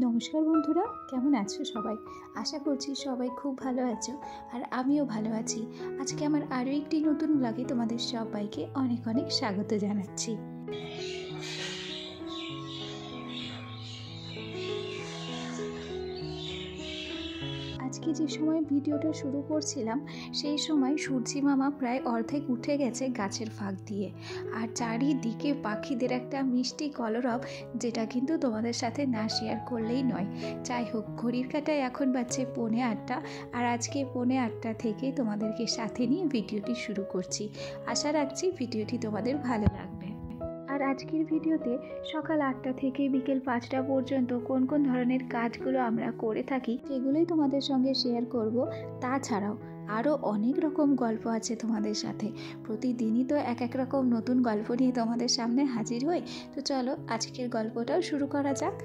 নমস্কার বন্ধুরা, কেমন আছো সবাই? আশা করছি সবাই খুব ভালো আছো আর আমিও ভালো আছি। আজকে আমার আরও একটি নতুন ব্লগে তোমাদের সবাইকে অনেক অনেক স্বাগত জানাচ্ছি। আজকে যে সময় ভিডিওটা শুরু করছিলাম সেই সময় সূর্যি মামা প্রায় অর্ধেক উঠে গেছে গাছের ফাঁক দিয়ে, আর চারিদিকে পাখিদের একটা মিষ্টি কলরব, যেটা কিন্তু তোমাদের সাথে না শেয়ার করলেই নয়। যাই হোক, ঘড়ির কাঁটায় এখন বাজছে 8:45, আর আজকে 8:45 থেকে তোমাদেরকে সাথে নিয়ে ভিডিওটি শুরু করছি। আশা রাখছি ভিডিওটি তোমাদের ভালো লাগবে। আর আজকের ভিডিওতে সকাল 8টা থেকে বিকেল 5টা পর্যন্ত কোন কোন ধরনের কাজগুলো আমরা করে থাকি সেগুলোই তোমাদের সঙ্গে শেয়ার করব। তাছাড়াও আরও অনেক রকম গল্প আছে তোমাদের সাথে। প্রতিদিনই তো এক এক রকম নতুন গল্প নিয়ে তোমাদের সামনে হাজির হই। তো চলো আজকের গল্পটাও শুরু করা যাক।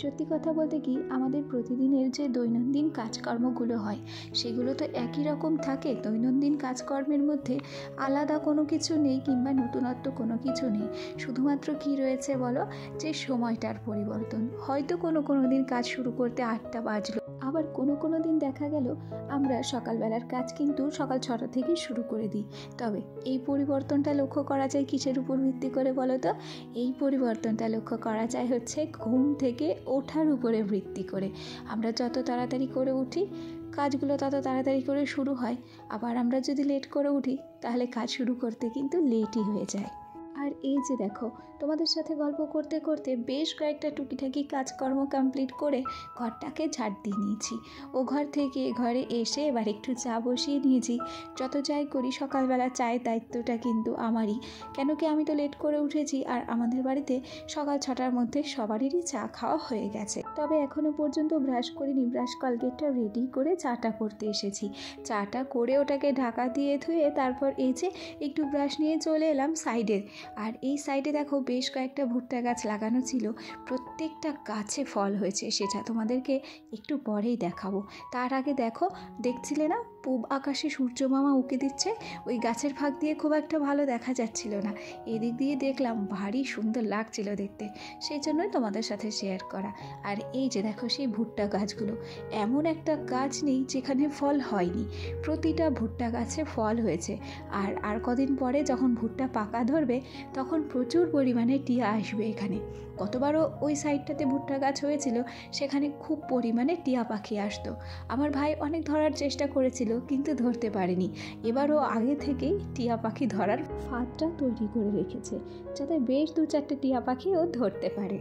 সত্যি কথা বলতে কি, আমাদের প্রতিদিনের যে দৈনন্দিন কাজকর্মগুলো হয় সেগুলো তো একই রকম থাকে। দৈনন্দিন কাজকর্মের মধ্যে আলাদা কোনো কিছু নেই কিংবা নতুনত্ব কোনো কিছু নেই। শুধুমাত্র কি রয়েছে বলো, যে সময়টার পরিবর্তন। হয়তো কোনো দিন কাজ শুরু করতে 8টা বাজলো, আবার কোনো দিন দেখা গেল আমরা সকালবেলার কাজ কিন্তু সকাল 6টা থেকে শুরু করে দিই। তবে এই পরিবর্তনটা লক্ষ্য করা যায় কিসের উপর ভিত্তি করে বলো তো? এই পরিবর্তনটা লক্ষ্য করা যায় হচ্ছে ঘুম থেকে ওঠার উপরে ভিত্তি করে। আমরা যত তাড়াতাড়ি করে উঠি কাজগুলো তত তাড়াতাড়ি করে শুরু হয়, আবার আমরা যদি লেট করে উঠি তাহলে কাজ শুরু করতে কিন্তু লেটই হয়ে যায়। আর এই যে দেখো, তোমাদের সাথে গল্প করতে করতে বেশ কয়েকটা টুকিটাকি কাজকর্ম কমপ্লিট করে ঘরটাকে ঝাড় দিয়ে নিয়েছি। ও ঘর থেকে ঘরে এসে এবার একটু চা বসিয়ে নিয়েছি। যত যাই করি সকালবেলা চায়ের দায়িত্বটা কিন্তু আমারই, কেন কি আমি তো লেট করে উঠেছি আর আমাদের বাড়িতে সকাল 6টার মধ্যে সবারই চা খাওয়া হয়ে গেছে। তবে এখনও পর্যন্ত ব্রাশ করিনি। ব্রাশ কলগেটটা রেডি করে চাটা করতে এসেছি। চাটা করে ওটাকে ঢাকা দিয়ে ধুয়ে তারপর এই যে একটু ব্রাশ নিয়ে চলে এলাম সাইডে। আর এই সাইডে দেখো বেশ কয়েকটা ভুট্টা গাছ লাগানো ছিল, প্রত্যেকটা গাছে ফল হয়েছে। সেটা তোমাদেরকে একটু পরেই দেখাবো। তার আগে দেখো, দেখছিলে না পূব আকাশে সূর্য মামা উঁকি দিচ্ছে? ওই গাছের ফাঁক দিয়ে খুব একটা ভালো দেখা যাচ্ছিল না, এদিক দিয়ে দেখলাম ভারী সুন্দর লাগছিল দেখতে, সেই জন্যই তোমাদের সাথে শেয়ার করা। আর এই যে দেখো সেই ভুট্টা গাছগুলো, এমন একটা গাছ নেই যেখানে ফল হয়নি, প্রতিটা ভুট্টা গাছে ফল হয়েছে। আর কদিন পরে যখন ভুট্টা পাকা ধরবে তখন প্রচুর পরিমাণে টিয়া আসবে এখানে। গতবারও ওই সাইডটাতে ভুট্টা গাছ হয়েছিল, সেখানে খুব পরিমাণে টিয়া পাখি আসতো। আমার ভাই অনেক ধরার চেষ্টা করেছিল কিন্তু ধরতে পারেনি। এবারও আগে থেকেই টিয়া পাখি ধরার ফাঁদটা তৈরি করে রেখেছে, যাতে বেশ 2-4টে টিয়া পাখিও ধরতে পারে।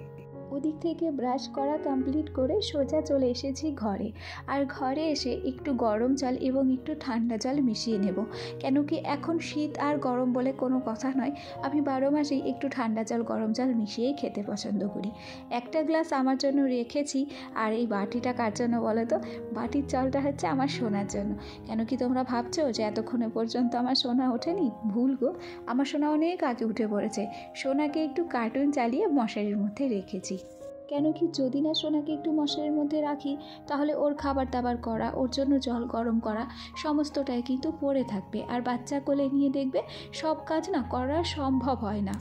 ওদিক থেকে ব্রাশ করা কমপ্লিট করে সোজা চলে এসেছি ঘরে। আর ঘরে এসে একটু গরম জল এবং একটু ঠান্ডা জল মিশিয়ে নেব, কেন কি এখন শীত আর গরম বলে কোনো কথা নয়। আমি 12 মাসেই একটু ঠান্ডা জল গরম জল মিশিয়েই খেতে পছন্দ করি। একটা গ্লাস আমার জন্য রেখেছি। আর এই বাটিটা কার জন্য বলো তো? বাটির জলটা হচ্ছে আমার সোনার জন্য। কেন কি তোমরা ভাবছো যে এতক্ষণে পর্যন্ত আমার সোনা ওঠেনি? ভুল গো, আমার সোনা অনেক আগে উঠে পড়েছে। সোনাকে একটু কার্টুন চালিয়ে মশারির মধ্যে রেখেছি। কেন কি যদি না সোনাকে একটু মশারির মধ্যে রাখি তাহলে ওর খাবার দাবার করা, ওর জন্য জল গরম করা সমস্তটাই কিন্তু পড়ে থাকবে, আর বাচ্চা কোলে নিয়ে দেখবে সব কাজ না করা সম্ভব হয় না।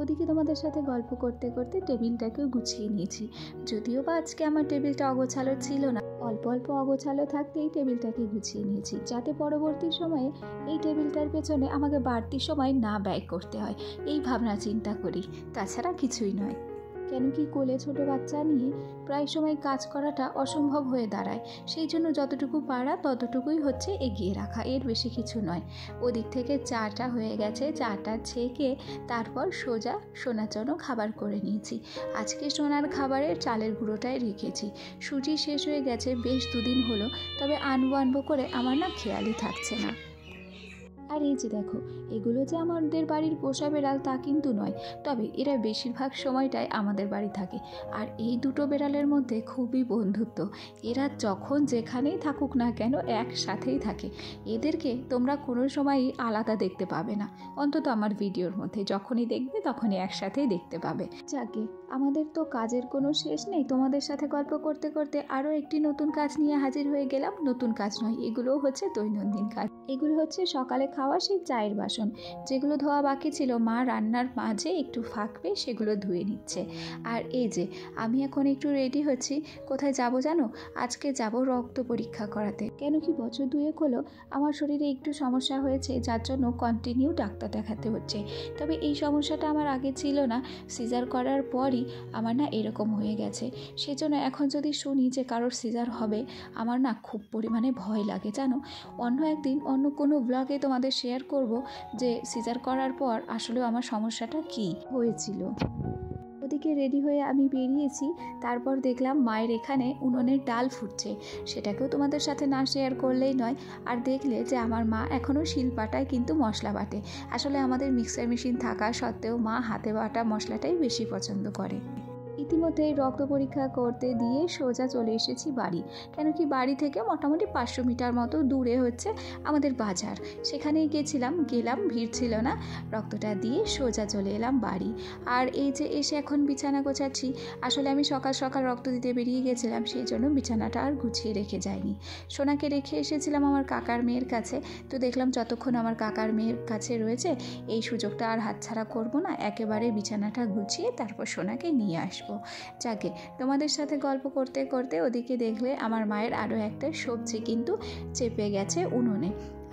ওদিকে তোমাদের সাথে গল্প করতে করতে টেবিলটাকেও গুছিয়ে নিয়েছি। যদিও বা আজকে আমার টেবিলটা অগোছালো ছিল না, অল্প অল্প অগোছালো থাকতেই টেবিলটাকে গুছিয়ে নিয়েছি, যাতে পরবর্তী সময়ে এই টেবিলটার পেছনে আমাকে বাড়তি সময় না ব্যয় করতে হয়, এই ভাবনা চিন্তা করি। তাছাড়া কিছুই নয়। কেন কি কোলে ছোট বাচ্চা নিয়ে প্রায় সময় কাজ করাটা অসম্ভব হয়ে দাঁড়ায়, সেই জন্য যতটুকু পারা ততটুকুই হচ্ছে এগিয়ে রাখা, এর বেশি কিছু নয়। ওদিক থেকে চাটা হয়ে গেছে, চাটা ছেঁকে তারপর সোজা সোনার জন্য খাবার করে নিয়েছি। আজকে সোনার খাবারের চালের গুঁড়োটাই রেখেছি। সুজি শেষ হয়ে গেছে বেশ 2 দিন হলো, তবে আনবো করে আমার না খেয়ালই থাকছে না। আর এই যে দেখো, এগুলো যে আমাদের বাড়ির পোষা বেড়াল তা কিন্তু নয়, তবে এরা বেশিরভাগ সময়টাই আমাদের বাড়ি থাকে। আর এই দুটো বেড়ালের মধ্যে খুবই বন্ধুত্ব, এরা যখন যেখানেই থাকুক না কেন একসাথেই থাকে। এদেরকে তোমরা কোনো সময়ই আলাদা দেখতে পাবে না, অন্তত আমার ভিডিওর মধ্যে যখনই দেখবে তখনই একসাথেই দেখতে পাবে। যাকে আমাদের তো কাজের কোনো শেষ নেই, তোমাদের সাথে গল্প করতে করতে আরও একটি নতুন কাজ নিয়ে হাজির হয়ে গেলাম। নতুন কাজ নয়, এগুলোও হচ্ছে দৈনন্দিন কাজ। এগুলো হচ্ছে সকালে খাওয়া সেই চায়ের বাসন যেগুলো ধোয়া বাকি ছিল মা রান্নার মাঝে একটু ফাঁক পেয়ে সেগুলো ধুয়ে নিচ্ছে। আর এই যে আমি এখন একটু রেডি হচ্ছি। কোথায় যাব জানো? আজকে যাব রক্ত পরীক্ষা করাতে। কেন কি বছর 2 হলো আমার শরীরে একটু সমস্যা হয়েছে, যার জন্য কন্টিনিউ ডাক্তার দেখাতে হচ্ছে। তবে এই সমস্যাটা আমার আগে ছিল না, সিজার করার পরই আমার না এরকম হয়ে গেছে। সেজন্য এখন যদি শুনি যে কারোর সিজার হবে আমার না খুব পরিমাণে ভয় লাগে জানো। অন্য একদিন অন্য কোনো ব্লগে তোমাদের শেয়ার করব যে সিজার করার পর আসলে আমার সমস্যাটা কি হয়েছিল। ওদিকে রেডি হয়ে আমি বেরিয়েছি। তারপর দেখলাম মায়ের এখানে উনুনের ডাল ফুটছে, সেটাকেও তোমাদের সাথে না শেয়ার করলেই নয়। আর দেখলে যে আমার মা এখনও শিলপাটায় কিন্তু মশলা বাটে। আসলে আমাদের মিক্সার মেশিন থাকা সত্ত্বেও মা হাতে বাটা মশলাটাই বেশি পছন্দ করে। ইতিমধ্যেই রক্ত পরীক্ষা করতে দিয়ে সোজা চলে এসেছি বাড়ি। কেন কি বাড়ি থেকে মোটামুটি 500 মিটার মতো দূরে হচ্ছে আমাদের বাজার। সেখানেই গেলাম, ভিড় ছিল না। রক্তটা দিয়ে সোজা চলে এলাম বাড়ি। আর এই যে এসে এখন বিছানা গোছাচ্ছি। আসলে আমি সকাল সকাল রক্ত দিতে বেরিয়ে গেছিলাম, সেই জন্য বিছানাটা আর গুছিয়ে রেখে যাইনি। সোনাকে রেখে এসেছিলাম আমার কাকার মেয়ের কাছে। তো দেখলাম যতক্ষণ আমার কাকার মেয়ের কাছে রয়েছে এই সুযোগটা আর হাতছাড়া করবো না, একেবারে বিছানাটা গুছিয়ে তারপর সোনাকে নিয়ে আসবো। যাকে তোমাদের সাথে গল্প করতে করতে ওদিকে দেখলে আমার মায়ের আরও একটা সবজি কিন্তু চেপে গেছে উনুনে।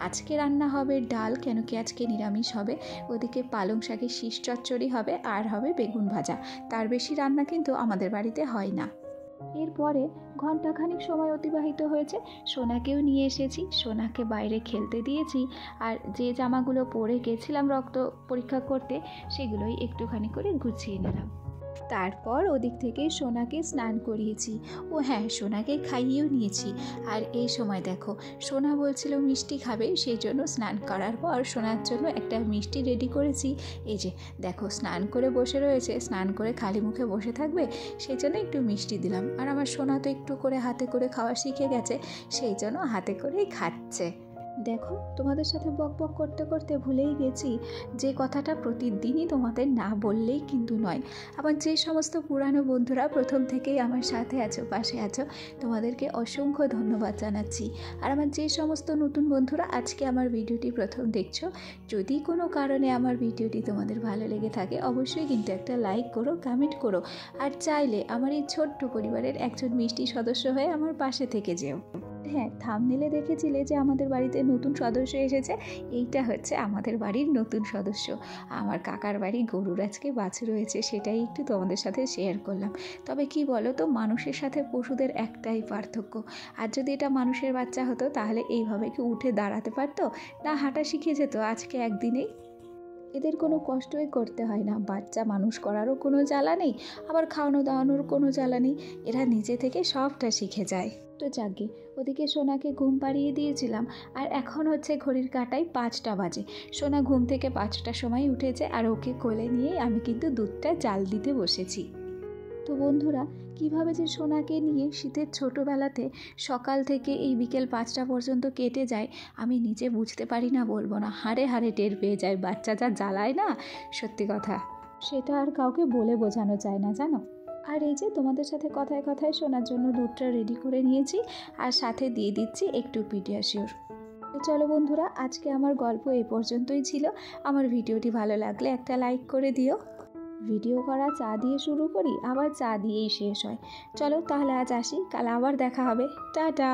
আজকে রান্না হবে ডাল, কেন কি আজকে নিরামিষ হবে। ওদিকে পালং শাকের শীষ চচ্চড়ি হবে আর হবে বেগুন ভাজা। তার বেশি রান্না কিন্তু আমাদের বাড়িতে হয় না। এরপরে ঘণ্টাখানিক সময় অতিবাহিত হয়েছে। সোনাকেও নিয়ে এসেছি, সোনাকে বাইরে খেলতে দিয়েছি। আর যে জামাগুলো পরে গেছিলাম রক্ত পরীক্ষা করতে সেগুলোই একটুখানি করে গুছিয়ে নিলাম। তারপর ওদিক থেকে সোনাকে স্নান করিয়েছি। ও হ্যাঁ, সোনাকে খাইয়েও নিয়েছি। আর এই সময় দেখো সোনা বলছিল মিষ্টি খাবে, সেই জন্য স্নান করার পর সোনার জন্য একটা মিষ্টি রেডি করেছি। এই যে দেখো স্নান করে বসে রয়েছে, স্নান করে খালি মুখে বসে থাকবে, সেই জন্য একটু মিষ্টি দিলাম। আর আমার সোনা তো একটু করে হাতে করে খাওয়া শিখে গেছে, সেই জন্য হাতে করেই খাচ্ছে। দেখো তোমাদের সাথে বক বক করতে করতে ভুলেই গেছি যে কথাটা প্রতিদিনই তোমাদের না বললেই কিন্তু নয়। আমার যে সমস্ত পুরানো বন্ধুরা প্রথম থেকেই আমার সাথে আছো, পাশে আছো, তোমাদেরকে অসংখ্য ধন্যবাদ জানাচ্ছি। আর আমার যে সমস্ত নতুন বন্ধুরা আজকে আমার ভিডিওটি প্রথম দেখছো, যদি কোনো কারণে আমার ভিডিওটি তোমাদের ভালো লেগে থাকে অবশ্যই কিন্তু একটা লাইক করো, কমেন্ট করো। আর চাইলে আমার এই ছোট্ট পরিবারের একজন মিষ্টি সদস্য হয়ে আমার পাশে থেকে যেও। হ্যাঁ, থাম্বনেলে দেখেছিলে যে আমাদের বাড়িতে নতুন সদস্য এসেছে। এইটা হচ্ছে আমাদের বাড়ির নতুন সদস্য। আমার কাকার বাড়ি গরুর আজকে বাছুর রয়েছে, সেটাই একটু তোমাদের সাথে শেয়ার করলাম। তবে কি বলো তো, মানুষের সাথে পশুদের একটাই পার্থক্য। আর যদি এটা মানুষের বাচ্চা হতো তাহলে এইভাবে কি উঠে দাঁড়াতে পারতো না, হাঁটা শিখে যেত আজকে একদিনেই। এদের কোনো কষ্টই করতে হয় না, বাচ্চা মানুষ করারও কোনো জ্বালা নেই, আবার খাওয়ানো দাওয়ানোর কোনো জ্বালা নেই, এরা নিজে থেকে সবটা শিখে যায়। তো যাকে ওদিকে সোনাকে ঘুম পাড়িয়ে দিয়েছিলাম। আর এখন হচ্ছে ঘড়ির কাঁটায় 5টা বাজে। সোনা ঘুম থেকে 5টার সময় উঠেছে আর ওকে কোলে নিয়েই আমি কিন্তু দুধটা জাল দিতে বসেছি। তো বন্ধুরা, কিভাবে যে সোনাকে নিয়ে শীতের ছোটোবেলাতে সকাল থেকে এই বিকেল 5টা পর্যন্ত কেটে যায় আমি নিজে বুঝতে পারি না, বলবো না, হাড়ে হাড়ে টের পেয়ে যায়। বাচ্চা যা জ্বালায় না, সত্যি কথা, সেটা আর কাউকে বলে বোঝানো যায় না জানো। আর এই যে তোমাদের সাথে কথায় কথায় সোনার জন্য দুধটা রেডি করে নিয়েছি আর সাথে দিয়ে দিচ্ছি একটু পিডিয়াশিওর। তো চলো বন্ধুরা, আজকে আমার গল্প এই পর্যন্তই ছিল। আমার ভিডিওটি ভালো লাগলে একটা লাইক করে দিও। ভিডিও করা চা দিয়ে শুরু করি, আবার চা দিয়েই শেষ হয়। চলো তাহলে আজ আসি, কাল আবার দেখা হবে। টাটা।